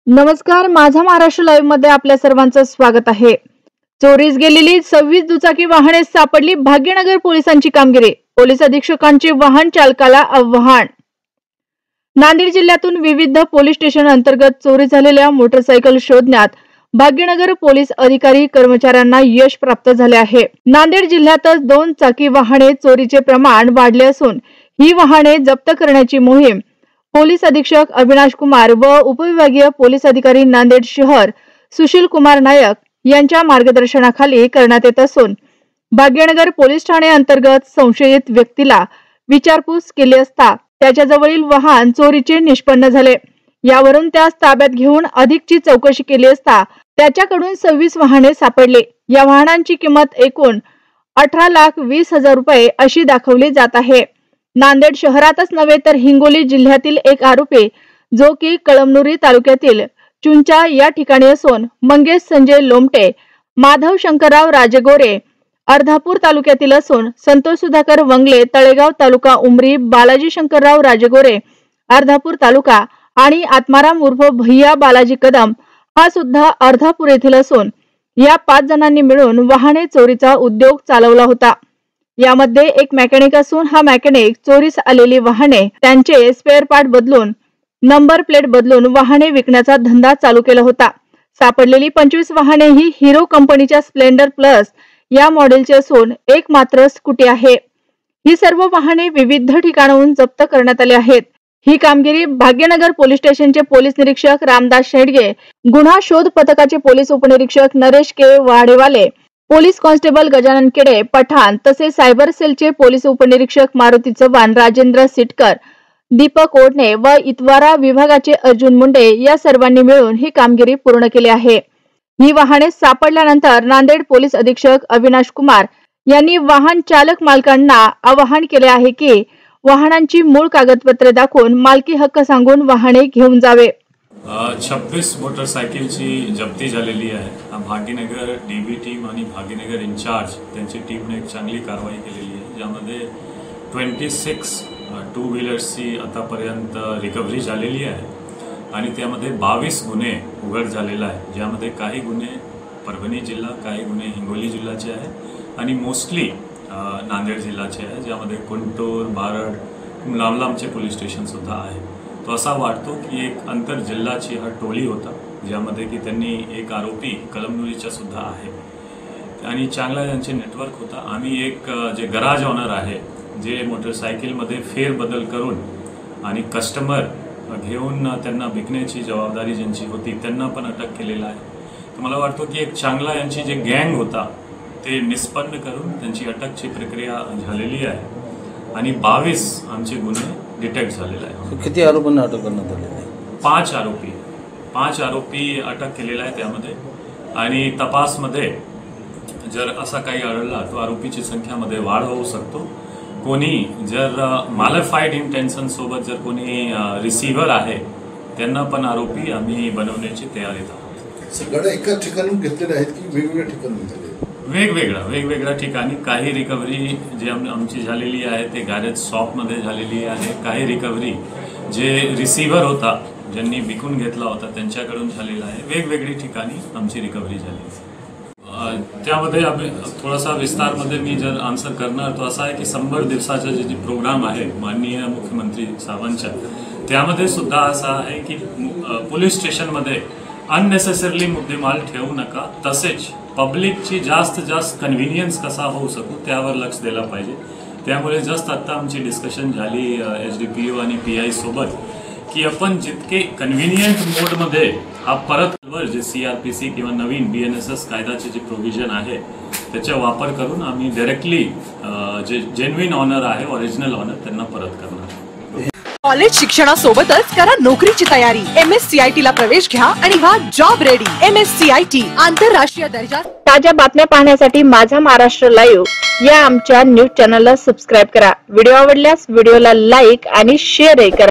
नमस्कार, माझा महाराष्ट्र लाईव्ह मध्ये आपल्या सर्वांचं स्वागत आहे। चोरीस गेलेली 26 दुचाकी वाहने सापडली, भाग्यनगर पोलिसांची कामगिरी। पोलीस अधीक्षकांचे वाहन चालकाला आव्हान। नांदेड जिल्ह्यातून विविध पोलीस स्टेशन अंतर्गत चोरी झालेल्या मोटरसायकल शोधण्यात भाग्यनगर पोलीस अधिकारी कर्मचाऱ्यांना यश प्राप्त झाले आहे। नांदेड जिल्ह्यातच 2 चाकी वाहने चोरीचे प्रमाण वाढले असून ही वाहने जप्त करण्याची मोहीम पोलीस अधीक्षक अविनाश कुमार व उपविभागीय पोलीस अधिकारी नांदेड शहर सुशील कुमार नायक यांच्या मार्गदर्शनाखाली करण्यात येत असून भाग्यनगर पोलीस ठाणे अंतर्गत संशयित व्यक्तीला विचारपूस केली असता त्याच्याजवळील वाहन चोरीचे निष्पन्न झाले। यावरून त्यास ताब्यात घेऊन अधिकची चौकशी केली असता त्याच्याकडून 26 वाहने सापडले। या वाहनांची किंमत एकूण 18,20,000 रुपये अशी दाखवली जात आहे। नांदेड शहरातच नव्हे तर हिंगोली जिल्ह्यातील एक आरोपी जो की कळमनुरी तालुक्यातील चुंचा या ठिकाणी असून मंगेश संजय लोमटे, माधव शंकरराव राजेगोरे अर्धापूर तालुक्यातील असून संतोष सुधाकर वंगले तळेगाव तालुका उमरी, बालाजी शंकरराव राजेगोरे अर्धापूर तालुका आणि आत्माराम उर्फ भैया बालाजी कदम हा सुद्धा अर्धापूर येथील असून या 5 जणांनी मिळून वाहने चोरीचा उद्योग चालवला होता। यामध्ये एक मेकॅनिक असून हा मेकॅनिक चोरीस आलेली वाहने त्यांचे स्पेअर पार्ट बदलून नंबर प्लेट बदलून वाहने विकण्याचा धंदा चालू केला होता। सापडलेली 25 वाहने ही हिरो कंपनीच्या स्प्लेंडर प्लस या मॉडेलची असून एक मात्र स्कूटी आहे। ही सर्व वाहने विविध ठिकाणाहून जप्त करण्यात आली आहेत। ही कामगिरी भाग्यनगर पोलीस स्टेशनचे पोलीस निरीक्षक रामदास शेडगे, गुन्हा शोध पथकाचे पोलीस उपनिरीक्षक नरेश के वाडेवाले, पोलीस कॉन्स्टेबल गजानन केडे पठाण तसेच सायबर सेलचे पोलीस उपनिरीक्षक मारुती चव्हाण, राजेंद्र सिटकर, दीपक ओढणे व इतवारा विभागाचे अर्जुन मुंडे या सर्वांनी मिळून ही कामगिरी पूर्ण केली आहे। ही वाहने सापडल्यानंतर नांदेड पोलीस अधीक्षक अविनाश कुमार यांनी वाहन चालक मालकांना आवाहन केले आहे की वाहनांची मूळ कागदपत्रे दाखवून मालकी हक्क सांगून वाहने घेऊन जावे। 26 मोटरसायकलची जप्ती झालेली आहे। भाग्यनगर डीबी टीम आणि भाग्यनगर इन्चार्ज त्यांची टीमने एक चांगली कारवाई केलेली आहे, ज्यामध्ये 26 टू व्हीलर्सची आतापर्यंत रिकव्हरी झालेली आहे आणि त्यामध्ये 22 गुन्हे उघड झालेला आहे, ज्यामध्ये काही गुन्हे परभणी जिल्हा, काही गुन्हे हिंगोली जिल्ह्याचे आहेत आणि मोस्टली नांदेड जिल्ह्याचे आहे, ज्यामध्ये कुंटूर, बारड, लांब-लांबचे पोलीस स्टेशन सुद्धा आहे। तो असा वाटतो की एक आंतर जिल्ह्याची हा टोळी होता, ज्यामध्ये की त्यांनी एक आरोपी कळमनुरीचा सुद्धा आहे आणि चांगला त्यांचे नेटवर्क होता। आम्ही एक जे गराज ऑनर आहे जे मोटरसायकलमध्ये फेरबदल करून आणि कस्टमर घेऊन त्यांना विकण्याची जबाबदारी ज्यांची होती त्यांना पण अटक केलेला आहे। तर मला वाटतो की एक चांगला यांची जे गँग होता ते निष्पन्न करून त्यांची अटकची प्रक्रिया झालेली आहे आणि 22 आमचे गुन्हे डिटेक्ट झालेला आहे। किती आरोपांना अटक करण्यात आली आहे? 5 आरोपी अटक केलेला आहे त्यामध्ये आणि तपासमध्ये जर असा काही आढळला तो आरोपीची संख्यामध्ये वाढ होऊ शकतो। कोणी जर मालिफाईड इंटेन्शन सोबत जर कोणी रिसिव्हर आहे त्यांना पण आरोपी आम्ही बनवण्याची तयारीत आहोत। सगळ्या एकाच ठिकाणून घेतलेले आहेत की वेगवेगळ्या ठिकाणून घेतलेले? वेगवेगळ्या ठिकाणी। काही रिकव्हरी जी आमची झालेली आहे ते गॅरेज शॉपमध्ये झालेली आहे, काही रिकव्हरी जे रिसिव्हर होता ज्यांनी विकून घेतला होता त्यांच्याकडून झालेला आहे। वेगवेगळी ठिकाणी आमची रिकव्हरी झाली। त्यामध्ये आम्ही थोडासा विस्तारमध्ये मी जर आन्सर करणार तो असा आहे की 100 दिवसाचा जे प्रोग्राम आहे माननीय मुख्यमंत्री साहेबांचा, त्यामध्ये सुद्धा असा आहे की पोलीस स्टेशनमध्ये अननेसेसरली मुद्देमाल ठेवू नका, तसेच पब्लिकची जास्त कन्व्हिनियन्स कसा होऊ शकू त्यावर लक्ष द्यायला पाहिजे। त्यामुळे जस्ट आता आमची डिस्कशन झाली एसडीपीओ आणि पीआय सोबत की आपण जितके कन्व्हिनियंट मोडमध्ये हा परत जे सीआरपीसी किंवा नवीन बीएनएसएस कायद्याचे जे प्रोव्हिजन आहे त्याचा वापर करून आम्ही डायरेक्टली जे जेन्युइन ऑनर आहे, ओरिजिनल ऑनर त्यांना परत करणार। कॉलेज शिक्षणासोबतच करा नोकरीची तयारी। MSCIT ला प्रवेश घ्या आणि व्हा जॉब रेडी। MSCIT आंतरराष्ट्रीय दर्जा। ताज्या बातम्या पाहण्यासाठी माझा महाराष्ट्र लाईव्ह या आमच्या न्यूज चॅनलला सबस्क्राइब करा। व्हिडिओ आवडल्यास व्हिडिओला लाईक आणि शेअर करा।